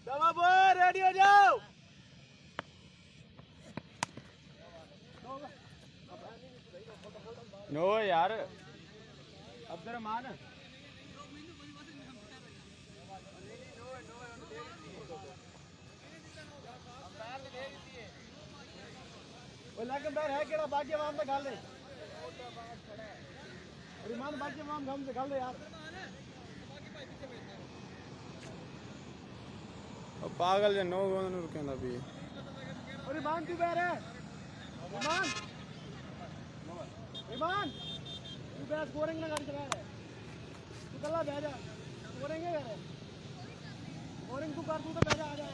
दवा बोल रेडी हो जाओ। नो यार अब्दुर्रहमान वो लेकिन बैर है केड़ा बाकी वाम में गाल दे रिमान बाकी वाम गम से गाल दे यार पागल जे नो गोन रुकेंदा भी और रिमान तू बैर है रिमान रिमान तू बैर स्कोरिंग ना गाड़ी चला रहा है तू कल्ला बैठ जा स्कोरिंग है यार स्कोरिंग तू कर तू तो बैठ जा आ जा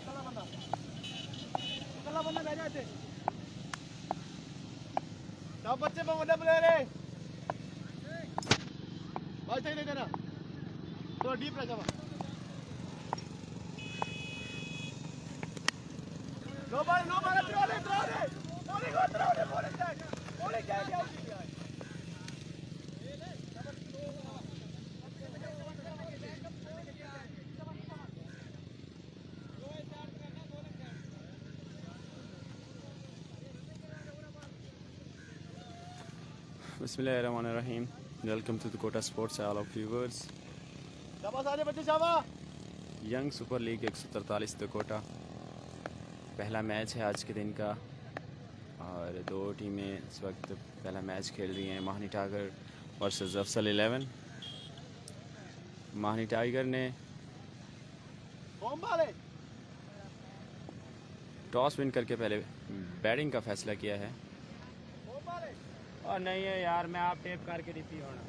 कल्ला बंदा बैठ जा इथे सब बच्चे पे बड़ा प्लेयर है बस सही देना तो डीप रह जावा नो बॉल थ्रो ले बॉलिंग जाए Bismillahirrahmanirrahim. Welcome to the Kota Sports, all of viewers. शाबाश आजे बच्चे शाबाश यंग सुपर लीग 143 तो कोटा पहला मैच है आज के दिन का और दो टीमें इस वक्त पहला मैच खेल रही हैं। माहनी टाइगर वर्सेस अफसल 11। माहनी टाइगर ने टॉस विन करके पहले बैटिंग का फैसला किया है। और नहीं है यार मैं आप टेप करके दी होना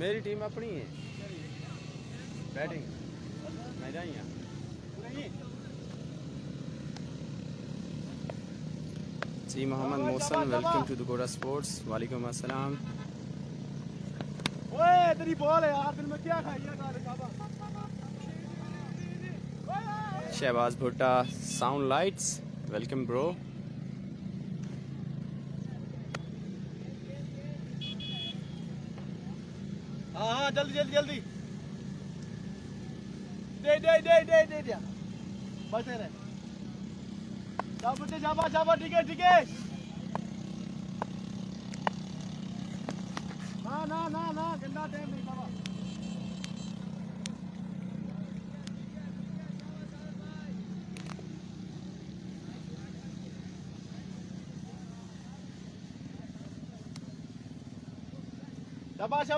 मेरी टीम अपनी है बैटिंग मैं जाइए जी Mohammad Mausam welcome to the Kota sports. वालेकुम अस्सलाम। ओए तेरी बॉल है यार दिन में क्या खाइए शहबाज भुट्टा साउंड लाइट्स वेलकम ब्रो। हाँ जल्दी दे बस रहे शाबाश ठीक है ना गंदा टाइम नहीं शाबाश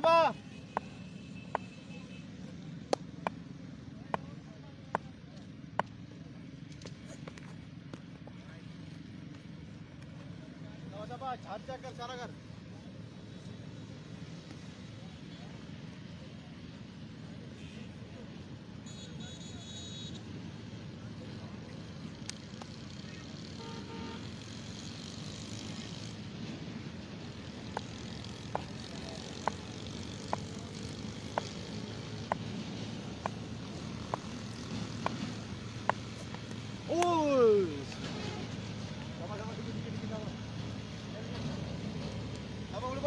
छात कर सारा कर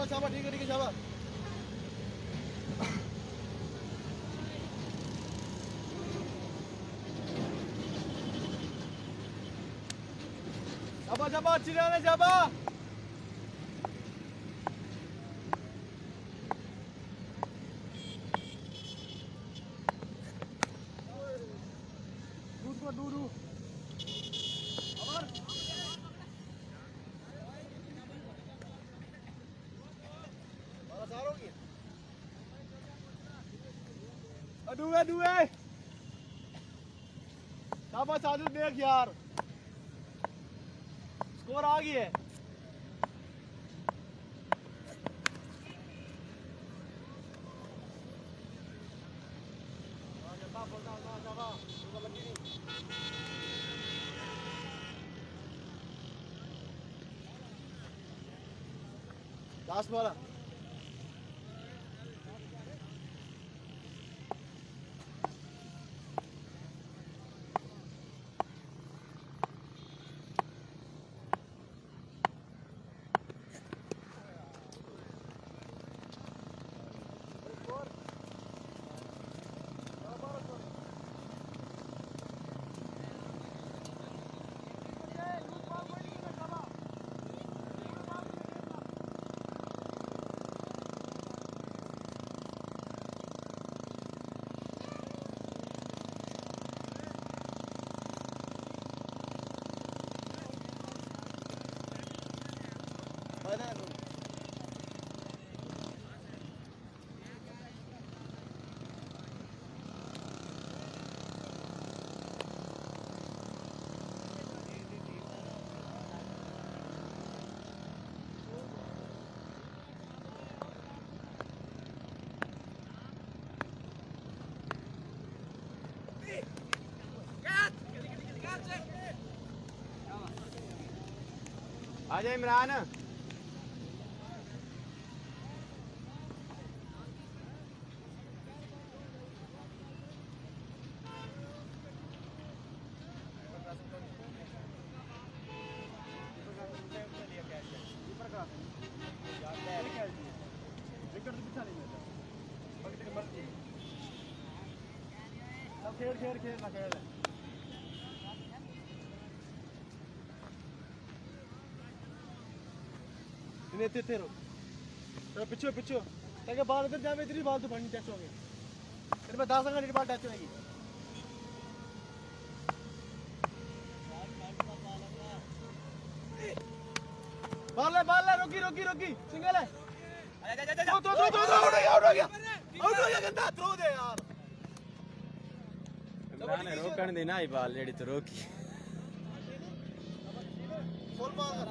शाबाश ठीक है शाबाश शाबाश शाबाश चिराने शाबाश दुए शाबाश आदिल, देख यार स्कोर आ गई है। लास्ट वाला आ जाए इमरान। खेल पिछो ताकि बाल इधर जावे, इधर ही बाल तो बढ़नी टच होंगे। तेरे में 10 सेकंड बाल टच होगी। बाल है रोकी सिंगल है। आउट हो गया गंदा थ्रो दे यार। इमरान रोकन देना ही बाल जेड़ी तो रोकी। फुल बॉल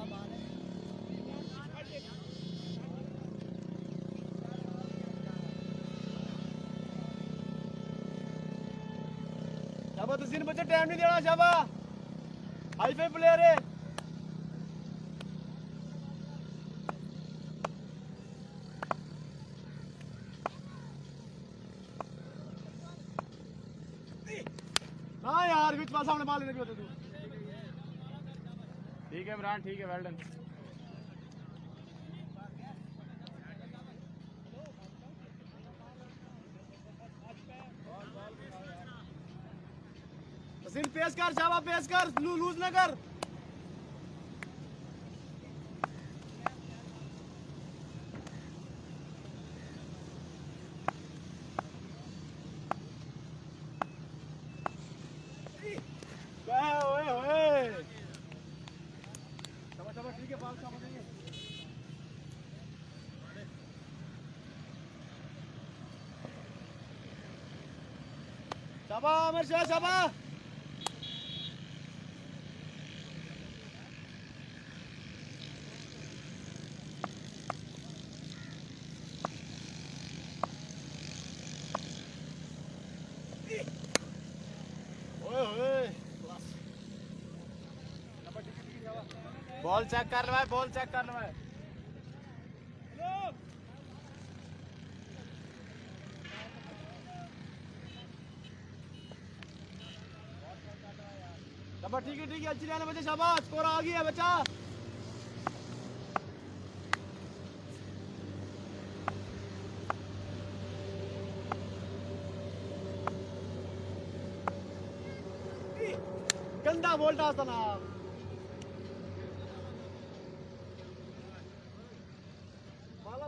शाबा, तस्वीर बच्चे टाइम नहीं देना शाबा, हाई फाई प्लेयर है। हाँ यार बीच पास सामने बाल लेने तू। ठीक है इमरान, ठीक है, वेल डन। तस्वीर पेश कर शाबा, पेश कर, लूज ना कर। ठीक है, बाल शाबा देंगे। शाबा अमर शाह शाबा। बॉल चेक कर लो, बॉल चेक कर लो। शाबा ठीक है, अच्छी रहने बच्चे, शाबाश, स्कोर आ गया बच्चा। गंदा बॉल डालता ना। बाला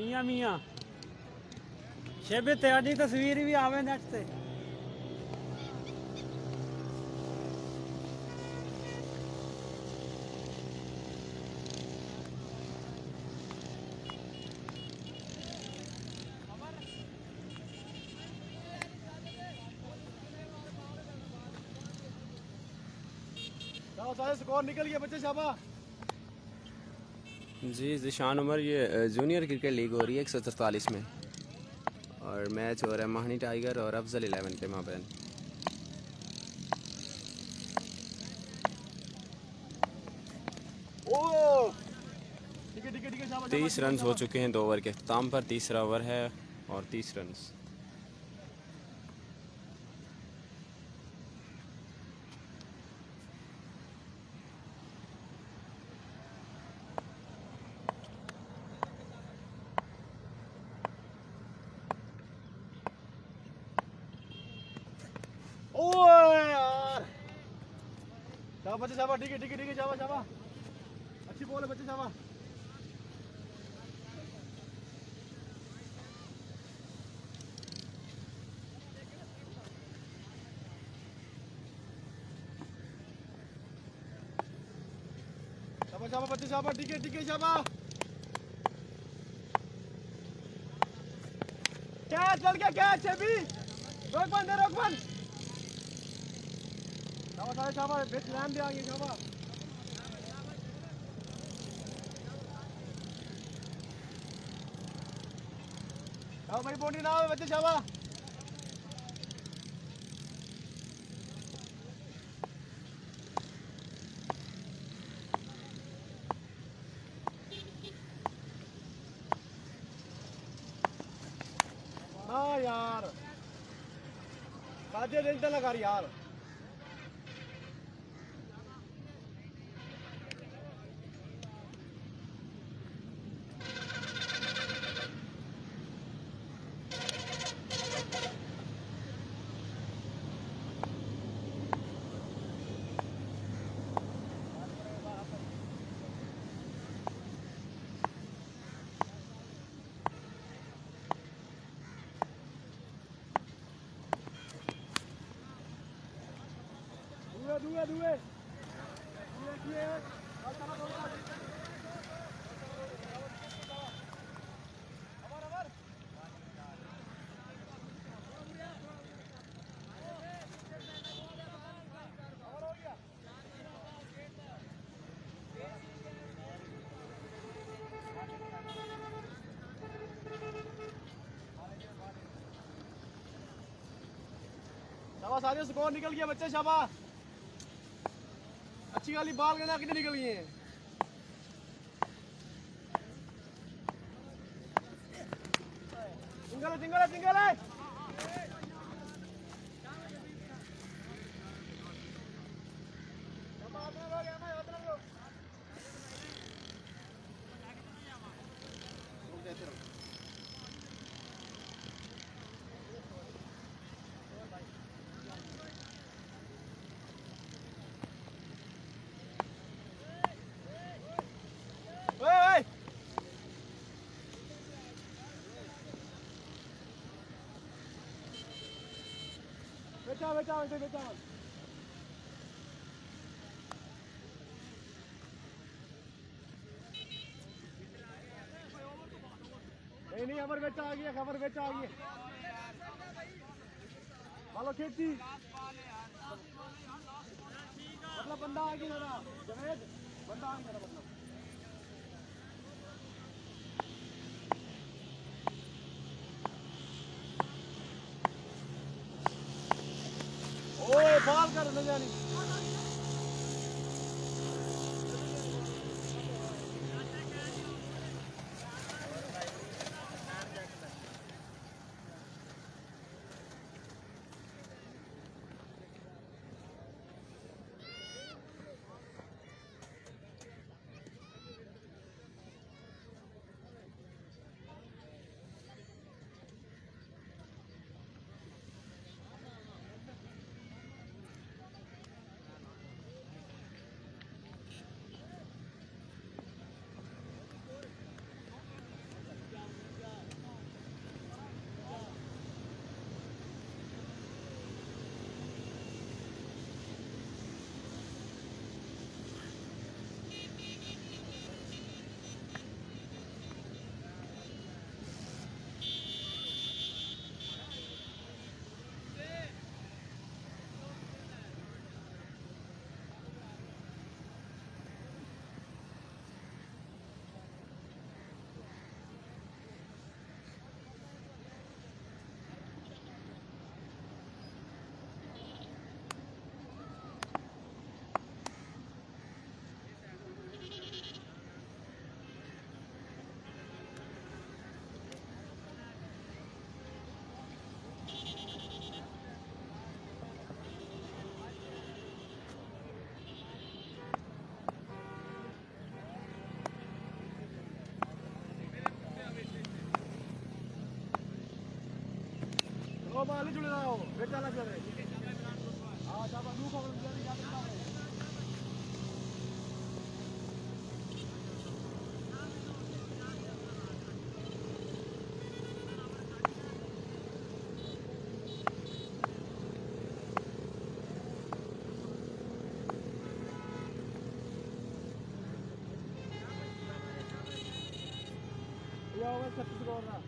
मियाँ मियाँ शेबे तेरी तस्वीर भी आवे नेट से। स्कोर निकल गया बच्चे शाबाश। जी ज़िशान उमर, ये जूनियर क्रिकेट लीग हो रही है 143 में, और मैच हो रहा है माहनी टाइगर और अफजल 11 के माबैन। ठीक है ठीक है ठीक है शाबाश 30 रन हो चुके हैं 2 ओवर के अख्ताम पर। तीसरा ओवर है और 30 रन। ओए यार शाबाश बच्चे शाबाश। ठीक है ठीक है ठीक है शाबाश शाबाश। अच्छी बॉल है बच्चे शाबाश। शाबाश शाबाश बच्चे शाबाश। ठीक है शाबाश। कैच चल गया कैच है भी। रोक बंद रोक बंद। शाबाश शाबाश बेच लाइन भी आ गई शाबाश। आओ भाई बाउंड्री ना बच्चे शाबाश। हाँ यार साजे दिल तो लगा यार। दुए दुए शाबाश। सारे स्कोर निकल गया बच्चे शाबाश। अच्छी वाली बॉल गना कितनी निकल गई है। सिंगल है सिंगल है सिंगल है। बेचा बेचा बेचा बेचा नहीं खबर बेचा आ गया खबर बेचा आ गया। हेलो खेती मतलब बंदा आ गया ना जवेद बंदा आ गया मतलब। ओए बॉल कर न जानी। तो माली जुड़े रहो बेटा लग रहे हां जाबा दू को जल्दी याद रखो या वो सब कुछ कर रहा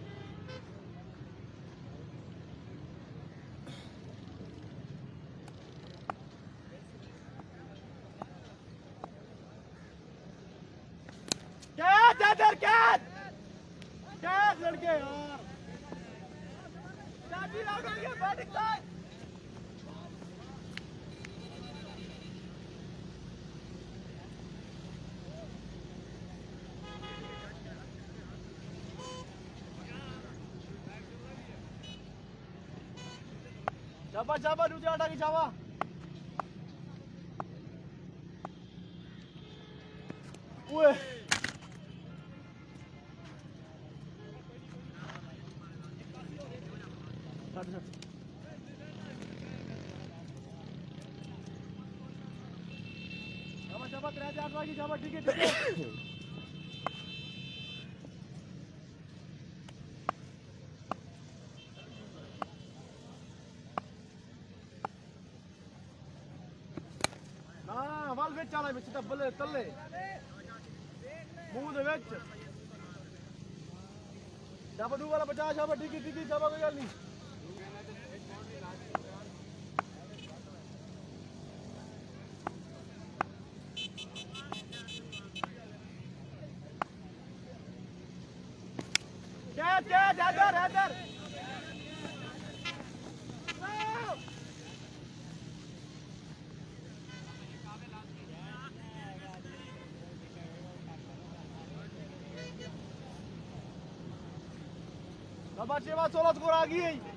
क्या लड़के यार चाची आउट हो गया बैटिंग साइड जाबा जाबा दूसरे आटा की जावा ओए जाबा जाबा 3-8 वागी जाबा ठीक है ਨਾ ਵਾਲ ਵਿੱਚ ਆਲਾ ਵਿੱਚ ਤਾਂ ਬੱਲੇ ਤੱਲੇ ਮੂੰਹ ਦੇ ਵਿੱਚ ਜਾਬਾ ਦੂ ਵਾਲਾ ਬਚਾ ਜਾਬਾ ਠੀਕ ਹੈ ਜਾਬਾ ਕੋਈ ਗੱਲ ਨਹੀਂ क्या इधर अब अच्छे बात 16 स्कोर आ गई है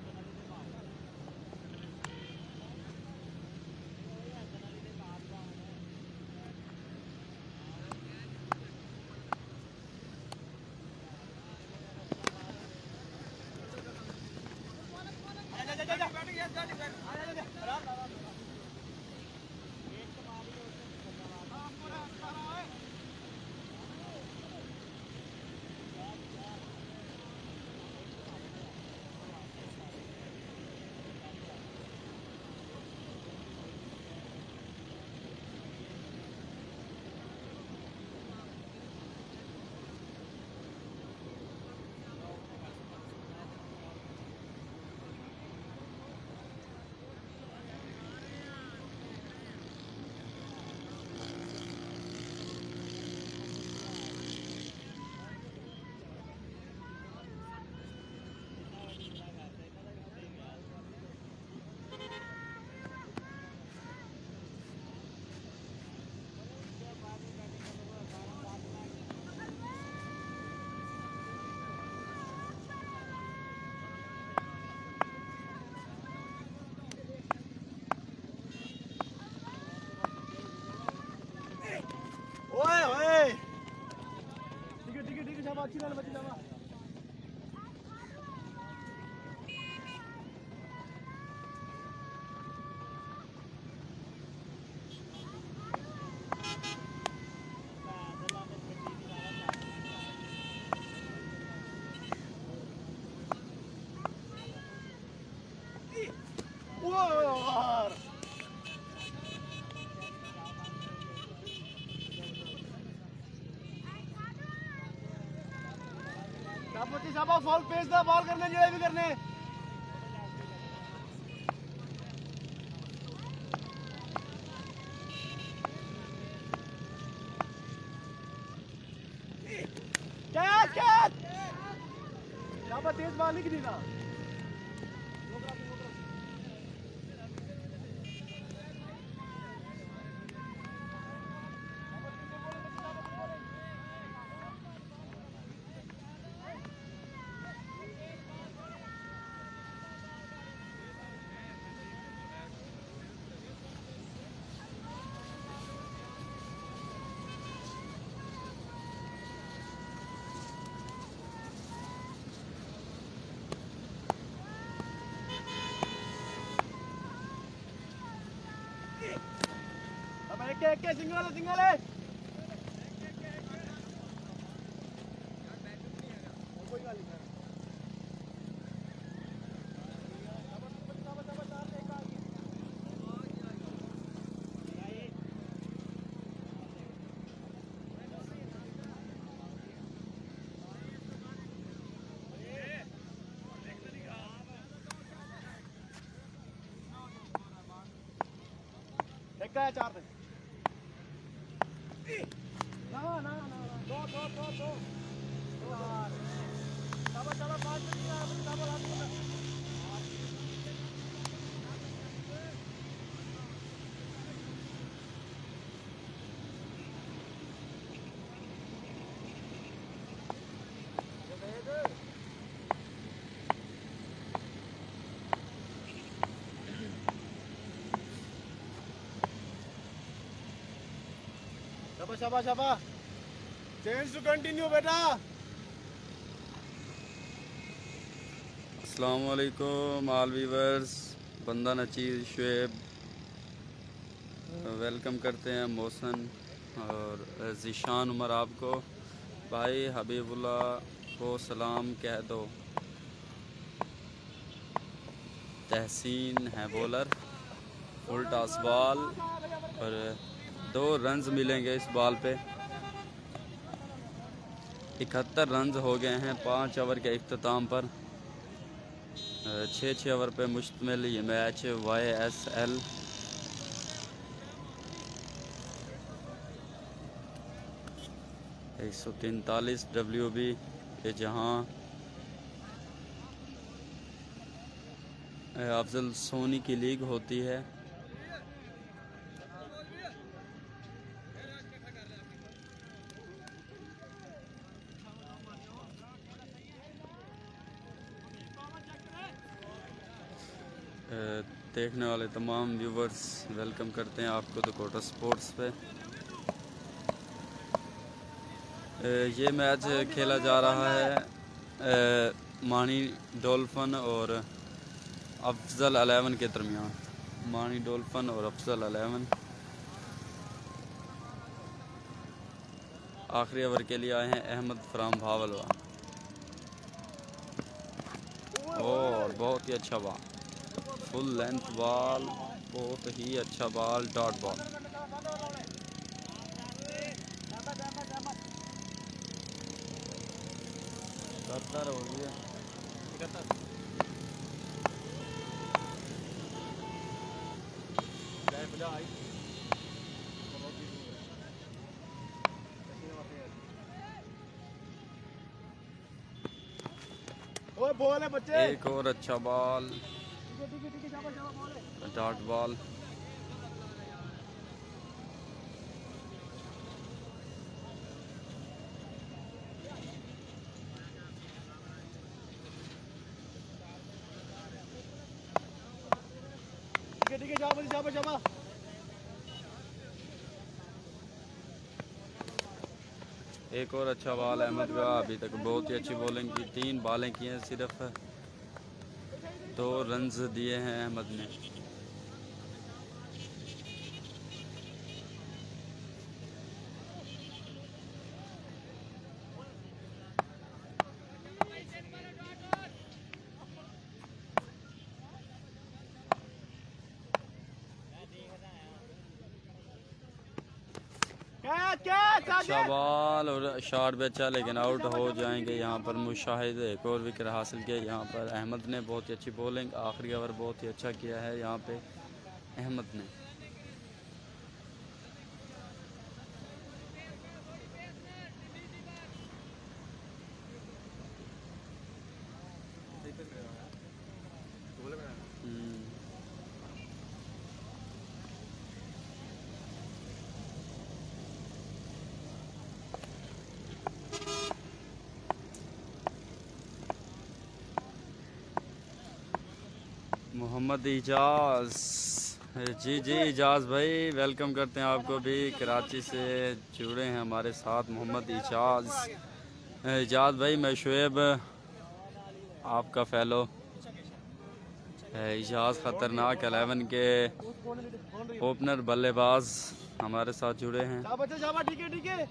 ओए ओए ठीक है जावा अच्छी बात बची जावा जाबा फॉल पेस दा बॉल करने जेड़े भी करने कैच जाबा तेज बॉल नहीं की ना के सिंगल है कोई गल नहीं एक है 4 ना ना ना दो यार चलो 5 मिनट शाबाश चेंज टू कंटिन्यू बेटा अस्सलाम वालेकुम ऑल व्यूअर्स, बंदा नचीर शुएब वेलकम करते हैं मोहसन और ज़ीशान उमर। आपको भाई हबीबुल्ला को सलाम कह दो। तहसीन है बॉलर, फुल टॉस बॉल और 2 रन्स मिलेंगे इस बॉल पे। 71 रन्स हो गए हैं 5 ओवर के इख्तिताम पर। 6 ओवर पे मुश्तमिल ये मैच YSL WB के जहां अफजल सोनी की लीग होती है। देखने वाले तमाम व्यूवर्स वेलकम करते हैं आपको द कोटा स्पोर्ट्स पे। ये मैच खेला जा रहा है मानी डॉल्फिन और अफजल 11 के दरमियान। मानी डॉल्फिन और अफजल 11 आखिरी ओवर के लिए आए हैं अहमद फ्राम भावलवा। और बहुत ही अच्छा बॉल, फुल लेंथ बॉल, बहुत ही अच्छा बॉल, डॉट बॉल। हो गया बॉल है बच्चे। एक और अच्छा बॉल, डॉट बॉल। ठीक है जाओ एक और अच्छा बॉल अहमद का। अभी तक बहुत ही अच्छी बॉलिंग की, 3 बॉलें की हैं, सिर्फ 2 रन्स दिए हैं अहमद ने। अच्छा बॉल और शॉट भी अच्छा, लेकिन आउट हो जाएंगे यहाँ पर। मुशाहिद एक और विकेट हासिल किया यहाँ पर अहमद ने। बहुत ही अच्छी बॉलिंग, आखिरी ओवर बहुत ही अच्छा किया है यहाँ पे अहमद ने। मोहम्मद इजाज़, जी इजाज़ भाई वेलकम करते हैं आपको भी। कराची से जुड़े हैं हमारे साथ मोहम्मद इजाज़ भाई। मैं शुएब आपका फैलो। इजाज़ ख़तरनाक 11 के ओपनर बल्लेबाज हमारे साथ जुड़े हैं। शाबाश शाबाश, ठीक है ठीक है।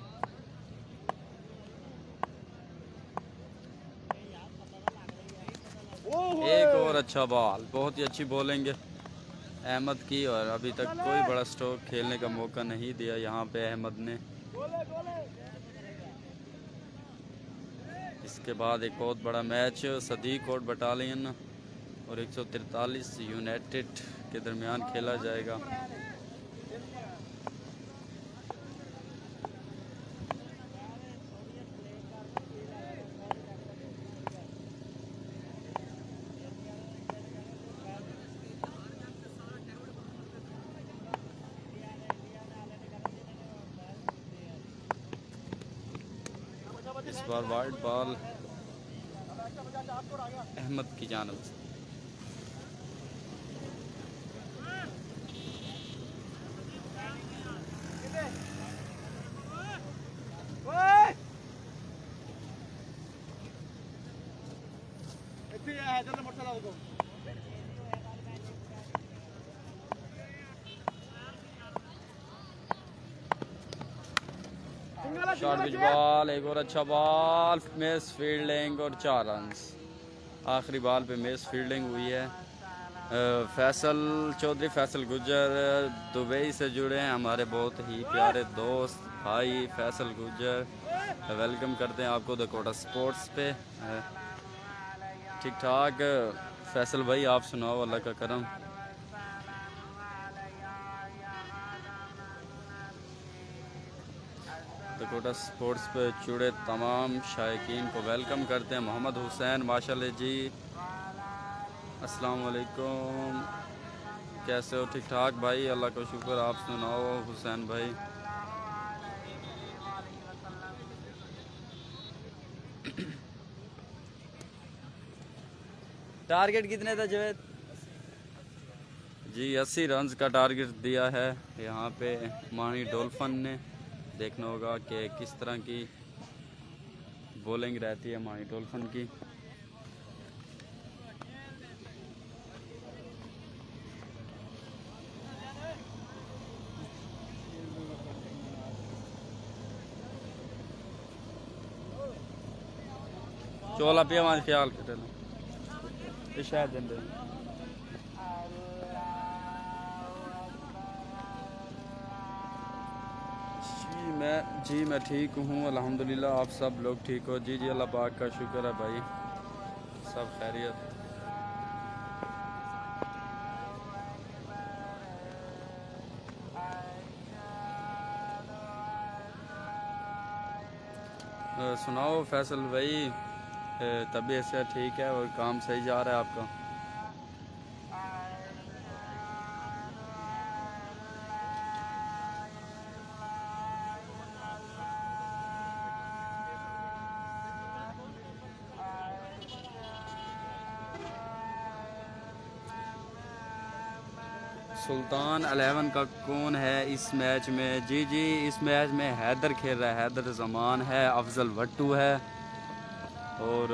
ओहो, एक और अच्छा बॉल, बहुत ही अच्छी बॉलिंग अहमद की, और अभी तक कोई बड़ा स्ट्रोक खेलने का मौका नहीं दिया यहाँ पे अहमद ने। गोले गोले। इसके बाद एक बहुत बड़ा मैच सदीक और बटालियन और 143 यूनाइटेड के दरमियान खेला जाएगा। इस बार वाइड बॉल अहमद की जानिब से। शॉर्ट पिच बॉल, एक और अच्छा बॉल, मिस फील्डिंग और 4 रन। आखिरी बॉल पे मिस फील्डिंग हुई है। फैसल चौधरी, फैसल गुजर दुबई से जुड़े हैं, हमारे बहुत ही प्यारे दोस्त भाई फैसल गुजर। वेलकम करते हैं आपको द कोटा स्पोर्ट्स पे। ठीक ठाक फैसल भाई, आप सुनाओ, अल्लाह का करम। द कोटा स्पोर्ट्स पे जुड़े तमाम शायकीन को वेलकम करते हैं। मोहम्मद हुसैन माशाल्लाह जी, अस्सलाम वालेकुम, कैसे हो? ठीक ठाक भाई, अल्लाह का शुक्र, आप सुनाओ हुसैन भाई। टारगेट कितने था जवेद जी? 80 रन का टारगेट दिया है यहाँ पे मानी डॉल्फिन ने। देखना होगा कि किस तरह की बॉलिंग रहती है मानी डॉल्फिन की। चोला पिया मान ख्याल कर शायद दिन जी मैं ठीक हूँ अल्हम्दुलिल्लाह। आप सब लोग ठीक हो? जी अल्लाह पाक का शुक्र है भाई, सब खैरियत। सुनाओ फैसल भाई, तबीयत से ठीक है और काम सही जा रहा है आपका? सुल्तान 11 का कौन है इस मैच में? जी इस मैच में हैदर खेल रहा है, हैदर जमान है, अफजल भट्टू है और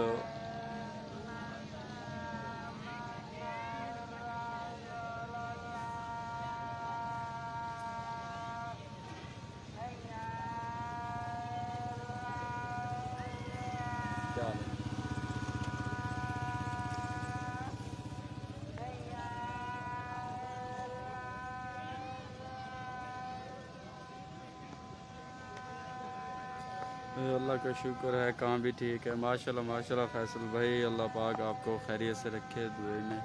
क्या अल्लाह का शुक्र है, काम भी ठीक है माशाल्लाह माशाल्लाह। फैसल भाई अल्लाह पाक आपको खैरियत से रखे दुआ में।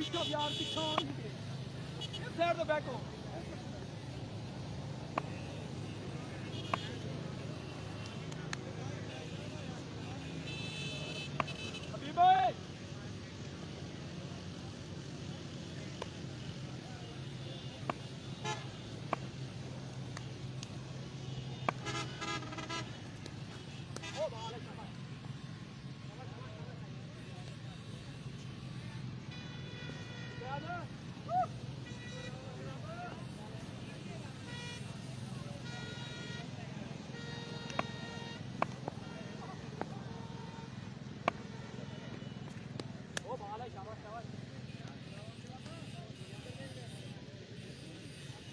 ਪਿੱਛੋਂ ਯਾਰ ਪਿੱਛੋਂ ਸਾਈਡ ਤੋਂ ਬੈਕ ਹੋ ਹਬੀਬ ਓਏ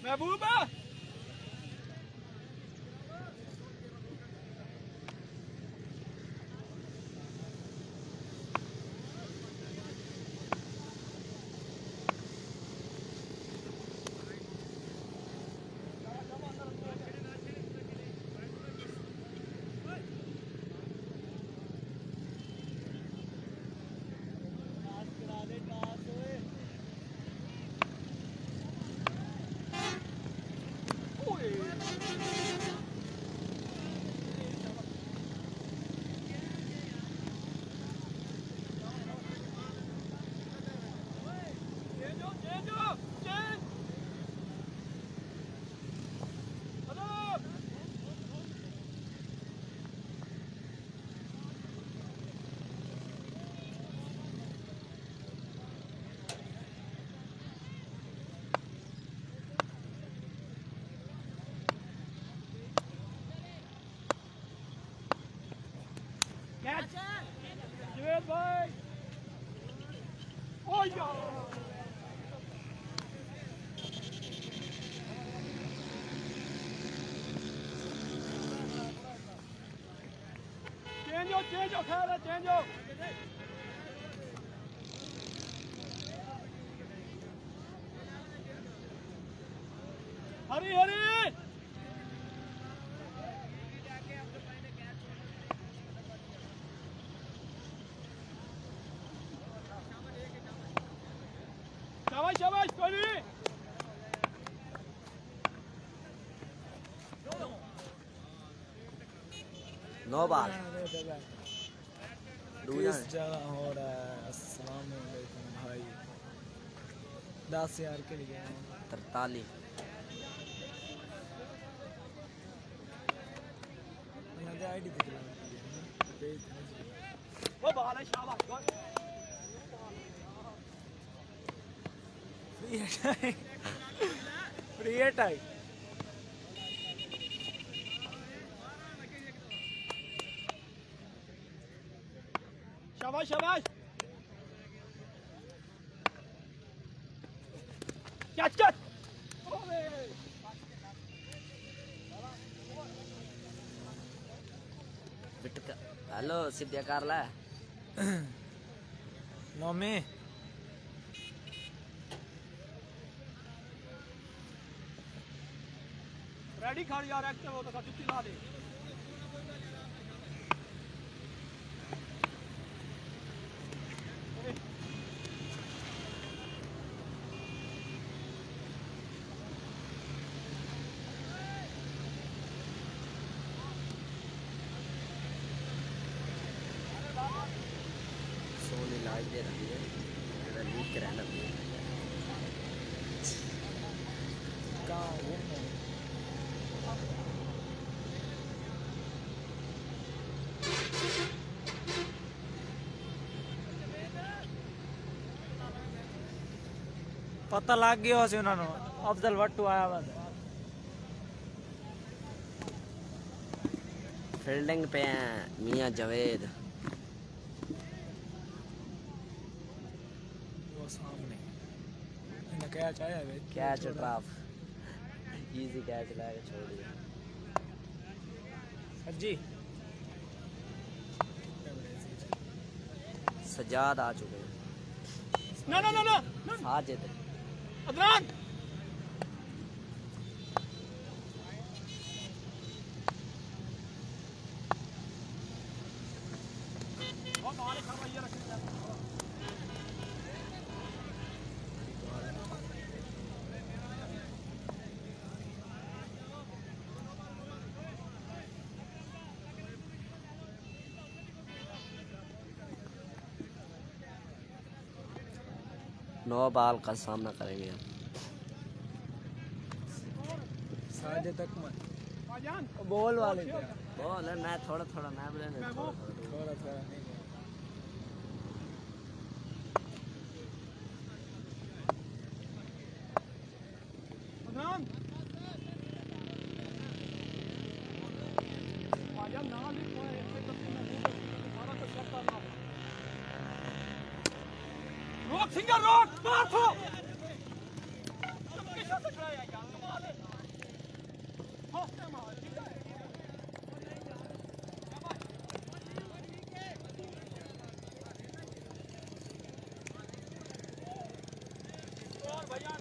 महबूबा जवेद भाई ओ यार चेंज हो खैर है चेंज हो हरी हरी शाबाश शाबाश कोई नहीं नो बाल किस जगह हो रहा है? अस्सलाम वालेकुम भाई 10,000 के लिए 43 आईडी वो बाल है शाबाश फ्री अटैक शाबाश शाबाश कैच कैच हेलो सीधे कर ला नौमी रेडी खड़ यार एक्टिव हो तो जुत्ती ला दे सोनी लाइव दे रही है मेरा लीक रहना भी कहाँ वो पता लग गया से उन्होंने अफजल वट्टू आया हुआ था फील्डिंग पे हैं मियां जावेद वो सामने इन्हें कैच आया है कैच ड्राफ इजी कैच लाके छोड़ दिया सज्जी सजाद आ चुके हैं ना ना ना ना साजिद अदनान नो बॉल का सामना करेंगे हम। साजिद अकमल भाईजान बॉल वाले थे। बॉल है मैं थोड़ा थोड़ा मैं बोले महबूब थोड़ा थोड़ा नहीं अदनान भाईजान नाम भी कोई ऐसे करते महबूब सारा तो चेक करना रोक सिंगर रोक मार थो किसा से खड़ा है यार कमाल है हो मार और भाईजान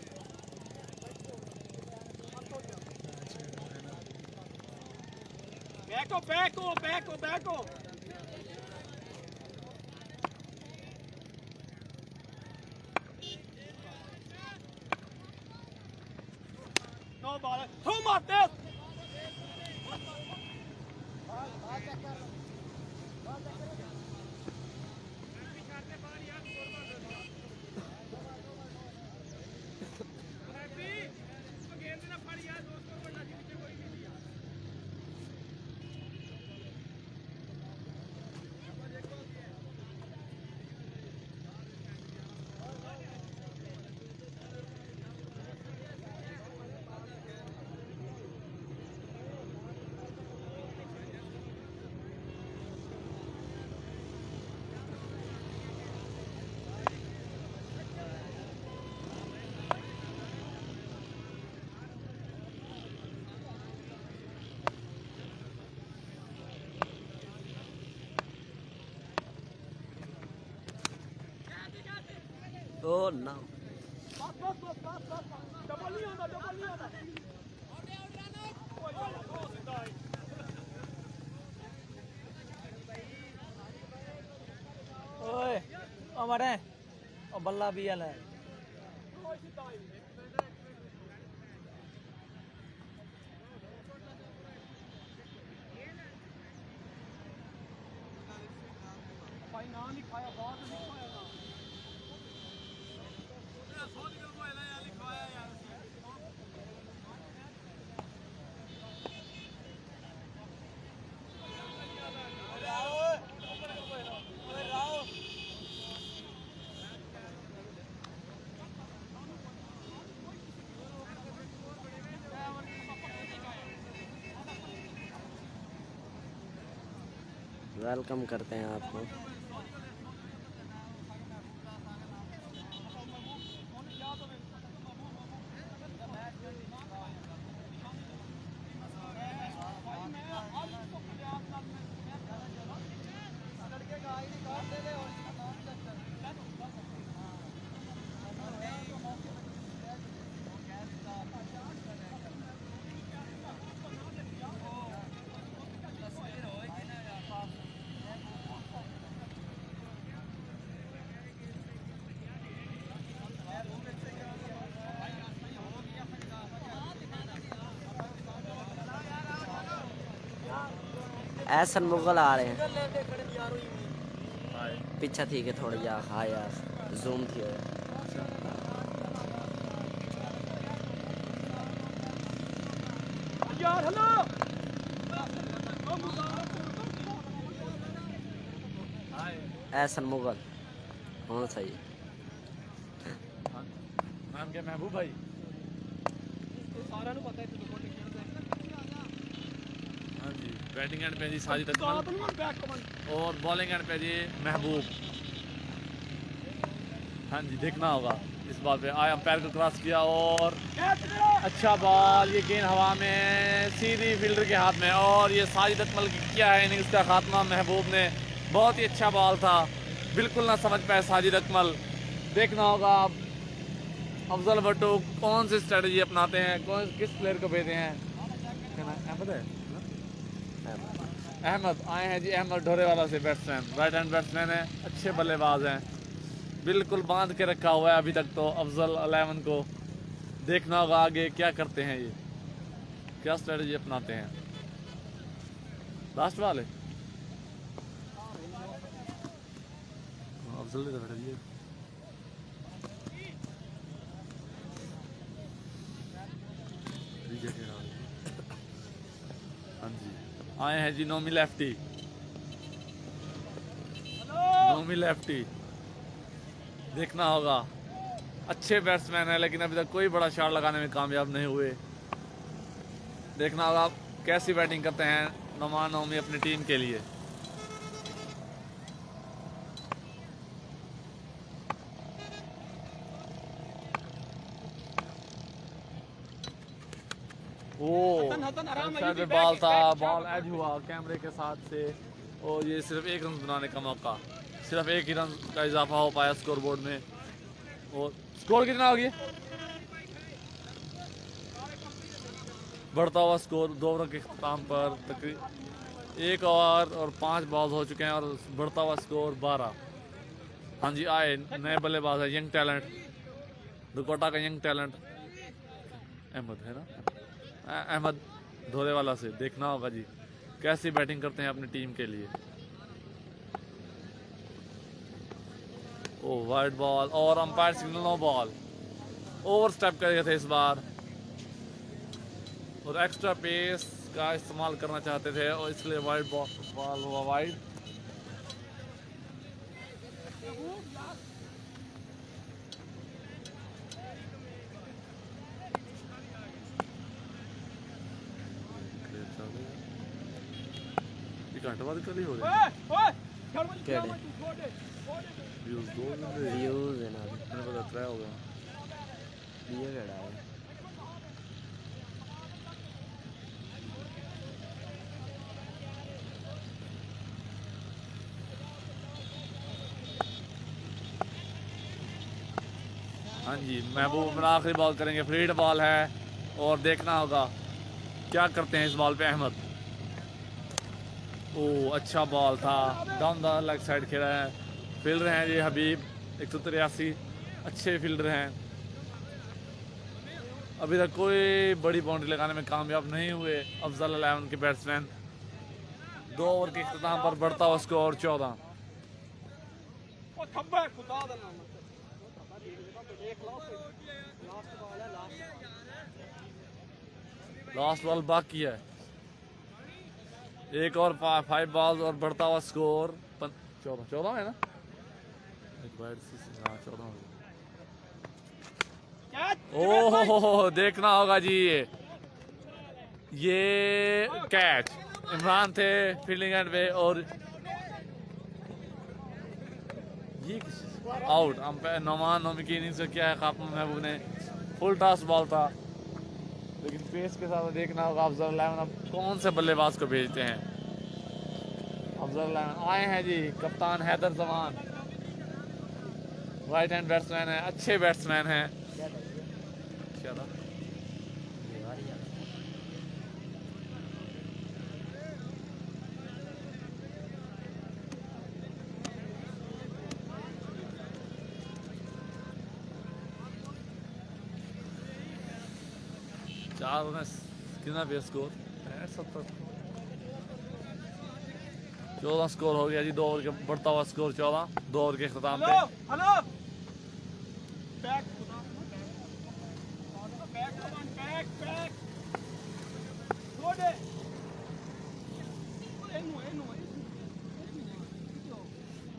बैको नो बॉल थ्रो मारते ओ नो बस डबल नहीं होता ओए हमारे और बल्ला भी है भाई ना लिखाया बात लिखाया ना वेलकम करते हैं आपको। ऐसन मुगल आ रहे हैं पीछा थी कि थोड़ी यार हाँ यार जूम थी यार हेलो ऐसन मुगल कौन सा ये नाम क्या महबूब भाई सारा नु पता है तू रिकॉर्डिंग हाँ जी बैटिंग एंड पे जी साजिद तो अकमल तुम बैक कमेंट और बॉलिंग एंड पे जी महबूब। हाँ जी देखना होगा इस बात पे आया पैर को क्रॉस किया और अच्छा बॉल, ये गेंद हवा में सीधी फील्डर के हाथ में और ये साजिद अकमल की किया है इनिंग्स का खात्मा महबूब ने। बहुत ही अच्छा बॉल था, बिल्कुल ना समझ पाए साजिद अकमल। देखना होगा अब अफजल भट्टो कौन सी स्ट्रेटजी अपनाते हैं, कौन किस प्लेयर को भेजते हैं। क्या नाम अहमद है? अहमद आए हैं जी, अहमद ढोरेवाला से बैट्समैन, राइट हैंड बैट्समैन है, अच्छे बल्लेबाज हैं, बिल्कुल बांध के रखा हुआ है अभी तक तो अफजल 11 को। देखना होगा आगे क्या करते हैं, ये क्या स्ट्रेटजी अपनाते हैं। लास्ट वाले अफजल ने तो बैठा दिया। आए हैं जी नोमी लेफ्टी, नोमी लेफ्टी। देखना होगा, अच्छे बैट्समैन है लेकिन अभी तक कोई बड़ा शॉट लगाने में कामयाब नहीं हुए। देखना होगा कैसी बैटिंग करते हैं नोमान नोमी अपनी टीम के लिए। शायद बॉल था, बॉल एज हुआ कैमरे के साथ से और ये सिर्फ एक रन बनाने का मौका, सिर्फ एक ही रन का इजाफा हो पाया स्कोर बोर्ड में। और स्कोर कितना हो गया? बढ़ता हुआ स्कोर 2 ओवर के अख्ताम पर तकरीबन 1 ओवर और 5 बॉल हो चुके हैं और बढ़ता हुआ स्कोर 12। हाँ जी, आए नए बल्लेबाज है, यंग टैलेंट, दुकोटा का यंग टैलेंट अहमद है ना, अहमद धोरेवाला से। देखना होगा जी कैसी बैटिंग करते हैं अपनी टीम के लिए। ओ वाइड बॉल और umpire signal no ball, over step कर गए थे इस बार और एक्स्ट्रा पेस का इस्तेमाल करना चाहते थे और इसलिए वाइड बॉल हुआ वाइड। घंटे बाद कल ही हो रहा है व्यूज 2 व्यूज है ना, मैंने पता ट्राई हो गया ये केड़ा है। हाँ जी, महबूब उमर आखिरी बॉल करेंगे, फ्रीड बॉल है और देखना होगा क्या करते हैं इस बॉल पे अहमद। ओ अच्छा बॉल था, डाउन द लेग साइड खेला है। फील्डर हैं ये हबीब 183, अच्छे फील्डर हैं, अभी तक कोई बड़ी बाउंड्री लगाने में कामयाब नहीं हुए अफजल 11 के बैट्समैन। 2 ओवर के इख्तिताम पर बढ़ता हुआ स्कोर 14। लास्ट बॉल बाकी है, 1 और 5 बॉल और बढ़ता हुआ स्कोर 14 है ना, एक बैट से 14 हो गया। ओह देखना होगा जी, ये कैच इमरान थे फील्डिंग एंड पे और ये आउट। अंपायर नोमान नोमी की इनिंग्स किया है खापम महबूब ने, फुल टॉस बॉल था लेकिन पेस के साथ देखना होगा अफजल 11 अब कौन से बल्लेबाज को भेजते हैं। अफजल 11 आए हैं जी, कप्तान Haider Zaman, right hand batsman है, अच्छे बैट्समैन हैं। क्या था? चार कितना पे स्कोर 70, 14 स्कोर हो गया जी। 2 ओवर के बढ़ता हुआ स्कोर 14, 2 ओवर के इख्तिताम पे।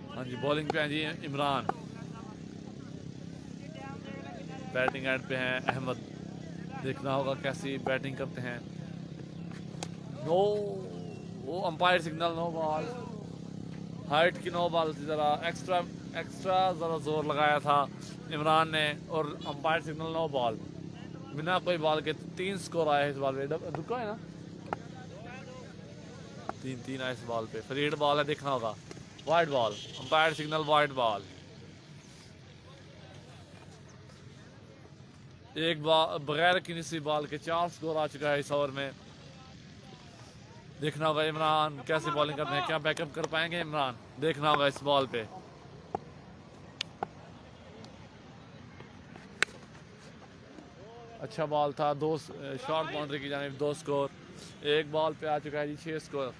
हाँ जी, बॉलिंग पे हैं जी इमरान, बैटिंग एंड पे हैं अहमद। देखना होगा कैसी बैटिंग करते हैं। नो, वो umpire signal no ball, height की नो बॉल थी, ज़रा एक्स्ट्रा ज़रा जोर लगाया था इमरान ने और अंपायर सिग्नल नो बॉल। बिना कोई बॉल के 3 स्कोर आया इस बॉल पे, दुक्का है ना, 3-3 आया इस बॉल पे। फ्रीड बॉल है, देखना होगा wide ball, umpire signal wide ball. एक बॉल बगैर किसी बॉल के 4 स्कोर आ चुका है इस ओवर में। देखना होगा इमरान कैसे बॉलिंग करते हैं, क्या बैकअप कर पाएंगे इमरान, देखना होगा इस बॉल पे। अच्छा बॉल था, 2 शॉर्ट बाउंड्री की जानिब 2 स्कोर। एक बॉल पे आ चुका है जी 6 स्कोर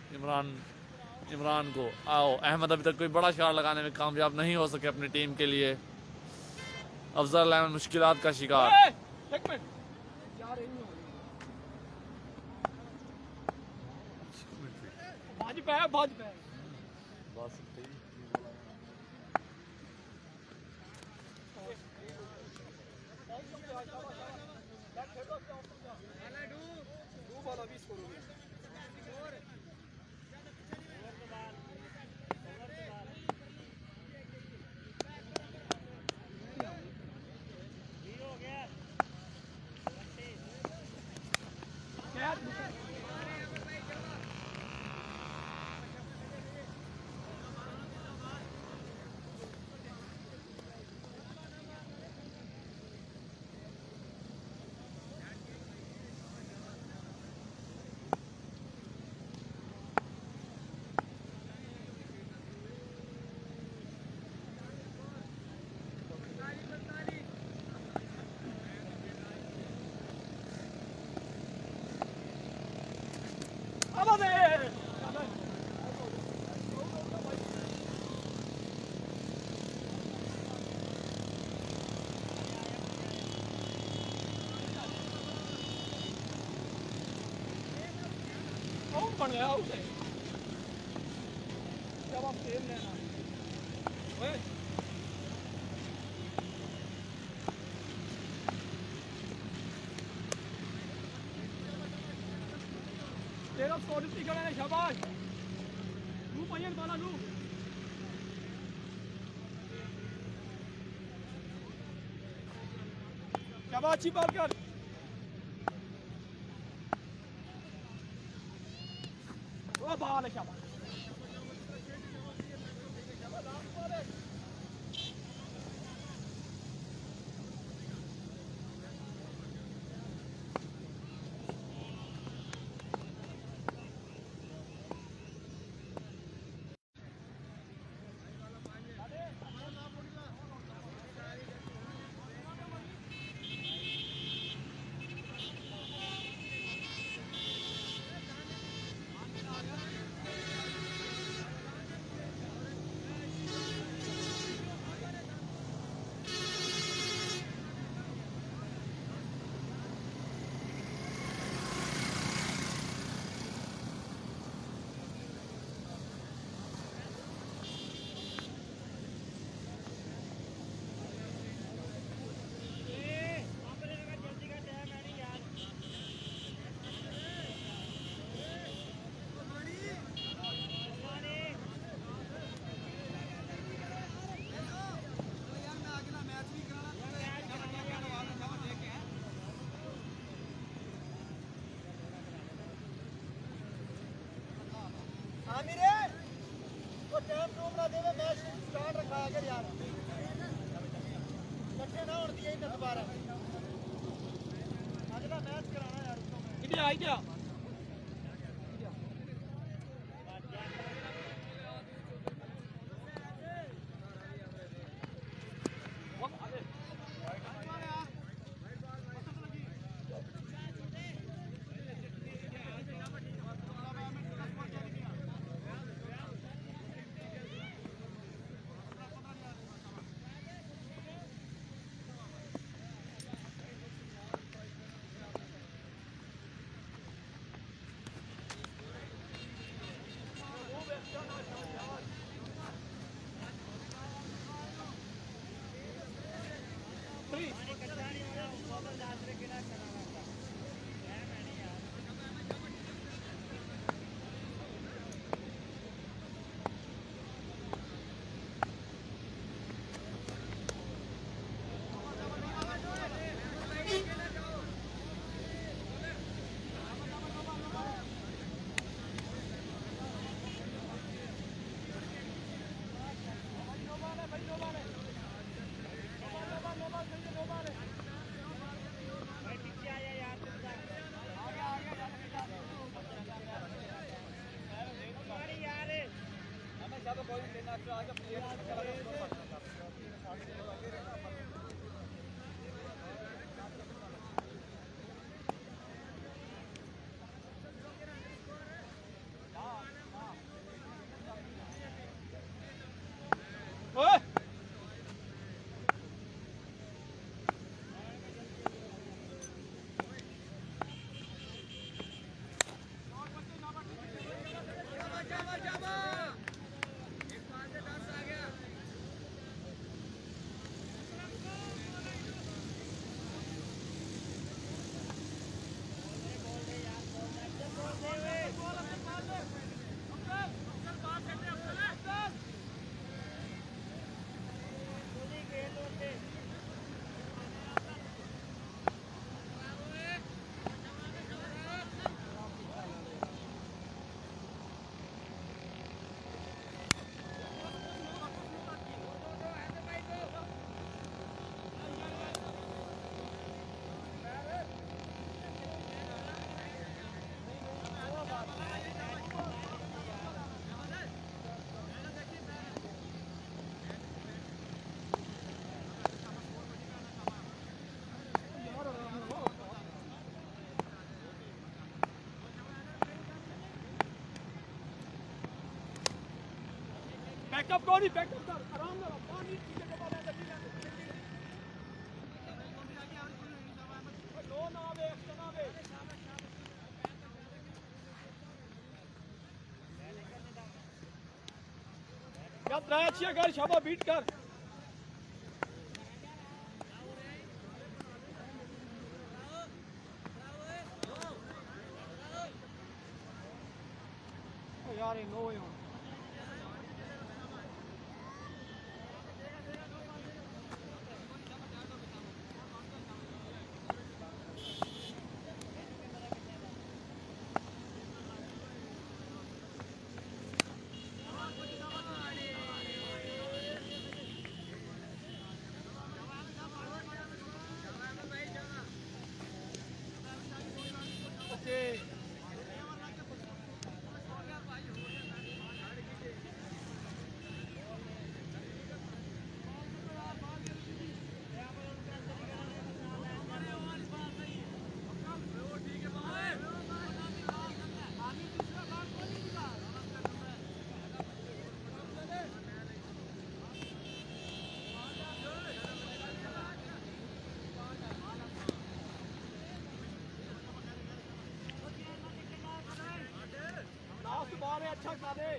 इमरान को। आओ अहमद अभी तक कोई बड़ा शॉट लगाने में कामयाब नहीं हो सके अपनी टीम के लिए। अफजल 11 मुश्किलात का शिकार। पे भज पे बस बन गया उसे जब आप तेल लेना ओए तेरा स्कोर निकल है शाबाश लू पहियन वाला लू शाबाश अच्छी बात कर ओ बाल शाबाश आमिर वो टाइम रूम ना देवे मैच स्टार्ट रखाया कर यार इकट्ठे ना होने दिए दोबारा अगला मैच कराना यार इधर आई क्या बैकअप कौन ही बैकअप कर आराम से कौन ही चीजें को बात है नो ना वे एक्स्ट्रा ना वे या ट्राई अच्छी कर शाबा बीट कर यार नो वे अच्छा खा दे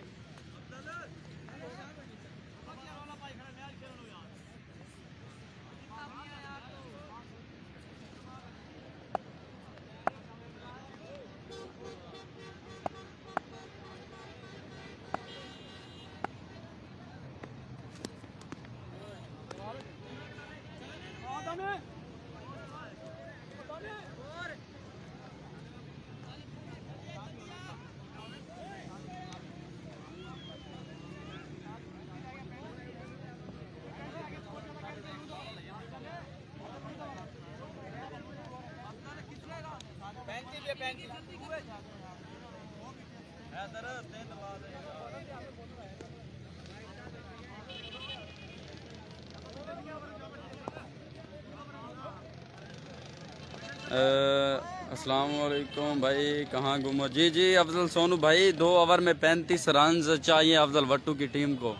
अस्सलाम वालेकुम भाई, कहाँ गुम हो? जी जी अफजल सोनू भाई, 2 ओवर में 35 रन्स चाहिए अफजल वट्टू की टीम को।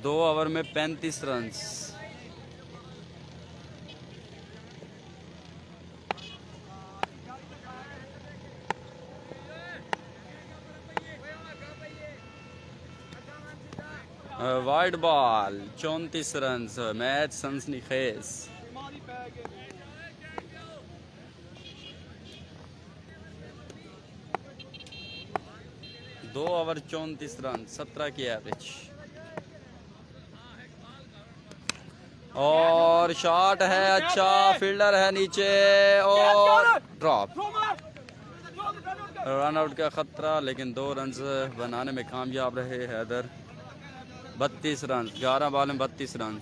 2 ओवर में 35 runs. Wide ball 34 runs, match सनसनीखेज। 2 ओवर 34 रन, 17 की एवरेज। और शॉट है अच्छा, फील्डर है नीचे और ड्रॉप। रन आउट का खतरा, लेकिन 2 रन बनाने में कामयाब रहे हैदर। 32 रन, 11 बॉल में 32 रन।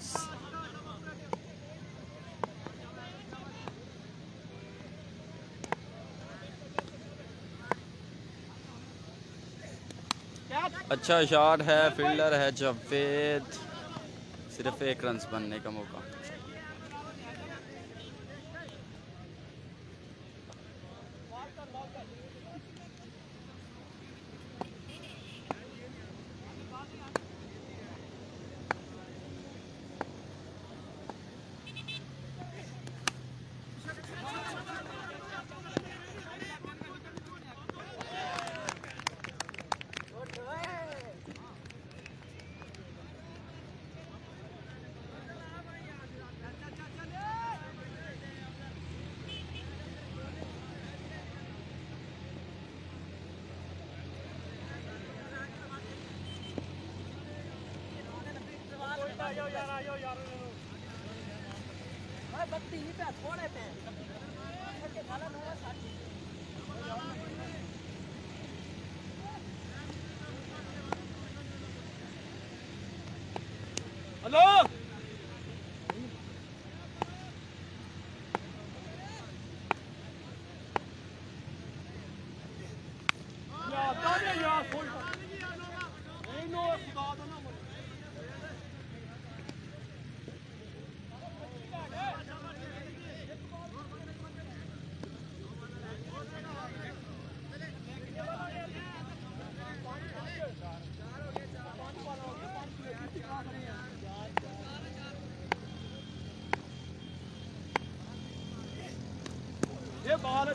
अच्छा शॉट है, फील्डर है जावेद। सिर्फ 1 रन बनने का मौका। हेलो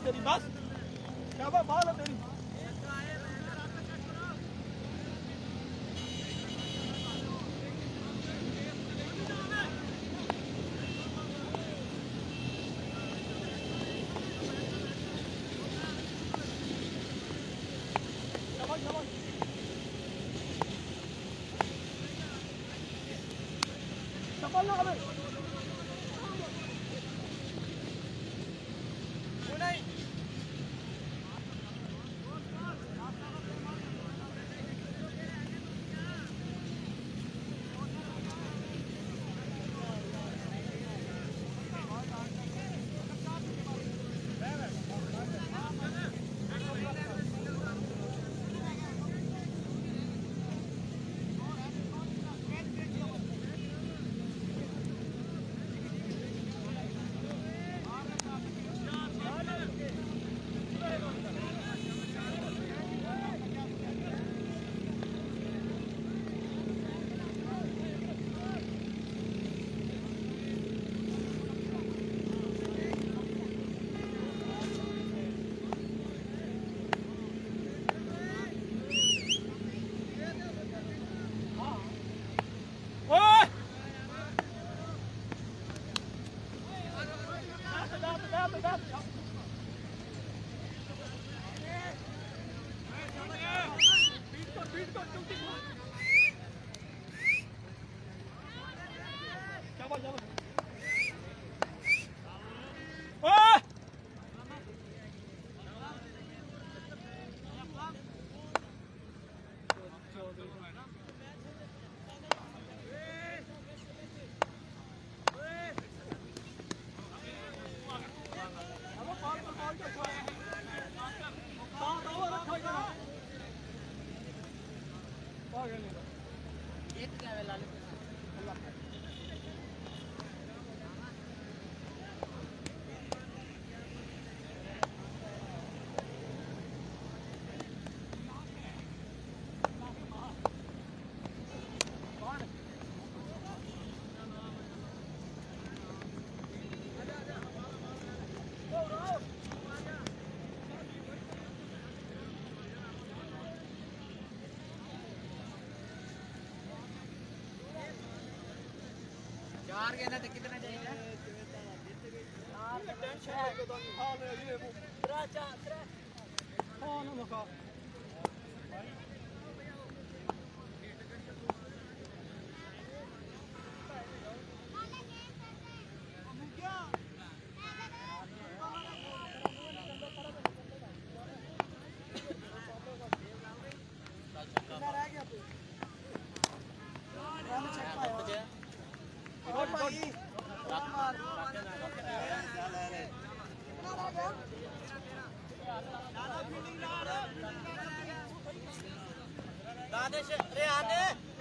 तेरी बस क्या बात है तेरी चप्पल ना हमें चार गेंदा तो कितना चाहिए टेंशन लेके तो हां ये वो त्रा त्रा हां ना मका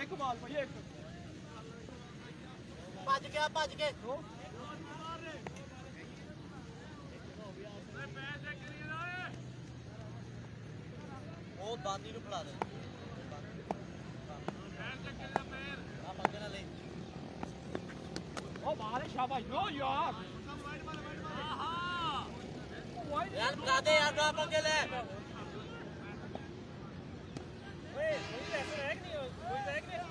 एक बाल भाई एक भज के ਉਹ ਬਾਦੀ ਨੂੰ ਫੜਾ ਦੇ ਉਹ ਬਾਹਰ ਸ਼ਾਬਾਸ਼ ਓ ਯਾਰ ਯਾਰ ਫੜਾ ਦੇ ਯਾਰ ਨਾ ਪੰਗੇ ਲੈ ਓਏ ਕੋਈ ਪੈਸੇ ਰਹਿ ਨਹੀਂ ਕੋਈ ਰਹਿ ਨਹੀਂ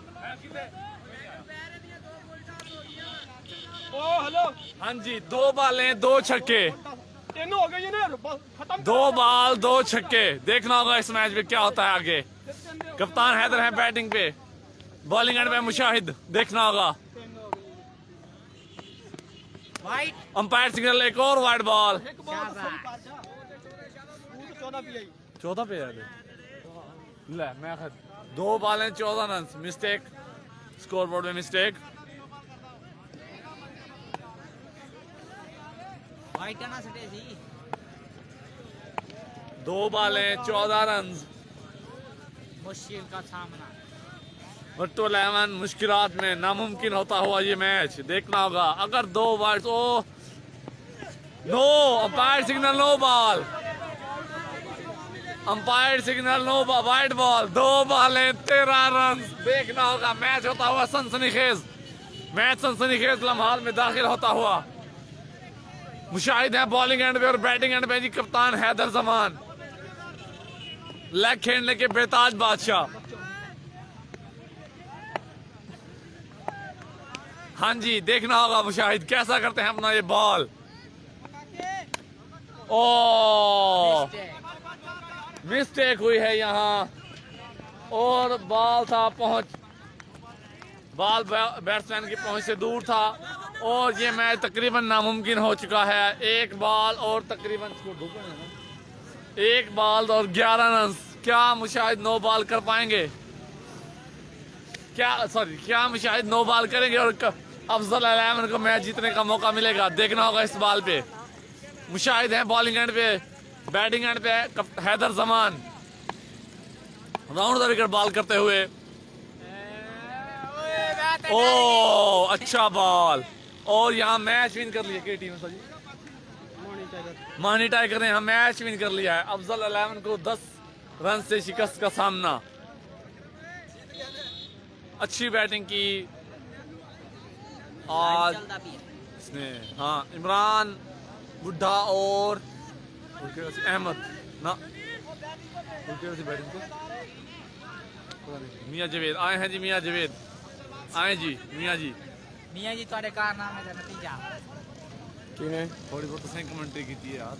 ओ हेलो हाँ जी, 2 बालें 2 छक्के, तीन हो गई ना खत्म 2 बाल 2 छक्के। देखना होगा इस मैच में क्या होता है आगे। कप्तान हैदर है बैटिंग पे, बॉलिंग एंड पे मुशाहिद। देखना होगा अंपायर सिग्नल, एक और वाइड बॉल। 14 पे ले मैं 2 बालें 14 रन। मिस्टेक, स्कोर बोर्ड में मिस्टेक। वाइट ना सटे सी 2 बालें 14 रन। मुश्किल का सामना और तो 11 मुश्किलात में नामुमकिन होता हुआ ये मैच। देखना होगा अगर 2 वाइड ओ no, umpire signal no ball, umpire signal no ball, wide ball. 2 बालें 13 रन। देखना होगा मैच होता हुआ सनसनीखेज, मैच सनसनीखेज लम्हाल में दाखिल होता हुआ। मुशाहिद है बॉलिंग एंड पे और बैटिंग एंड पे जी कप्तान हैदर जमान, लेग खेलने के बेताज बादशाह। हाँ जी, देखना होगा मुशाहिद कैसा करते हैं अपना ये बॉल। ओ मिस्टेक हुई है यहाँ, और बॉल था बॉल बैट्समैन की पहुंच से दूर था, और ये मैच तकरीबन नामुमकिन हो चुका है। एक बॉल और तकरीबन 1 बॉल और 11 रन। क्या मुशाहिद 9 बॉल कर पाएंगे? क्या मुशाहिद 9 बॉल करेंगे और अफजल अलैमन को मैच जीतने का मौका मिलेगा? देखना होगा इस बॉल पे। मुशाहिद है बॉलिंग एंड पे, बैटिंग एंड पे Haider Zaman round the wicket ball करते हुए। ओ अच्छा बॉल, और यहाँ मैच विन कर लिया के टीम ने। मानी टाइगर ने यहाँ मैच विन कर लिया है। अफजल अलैमन को 10 रन से शिकस्त का सामना। अच्छी बैटिंग की आज इसने। हाँ, इमरान बुड्ढा और अहमद ना बैटिंग को मियाँ जावेद आए हैं जी। मियाँ जावेद आए जी। मियाँ जी मियाँ जी थोड़े कारनामे का नतीजा किने थोड़ी बहुत सही कमेंट्री की थी यार।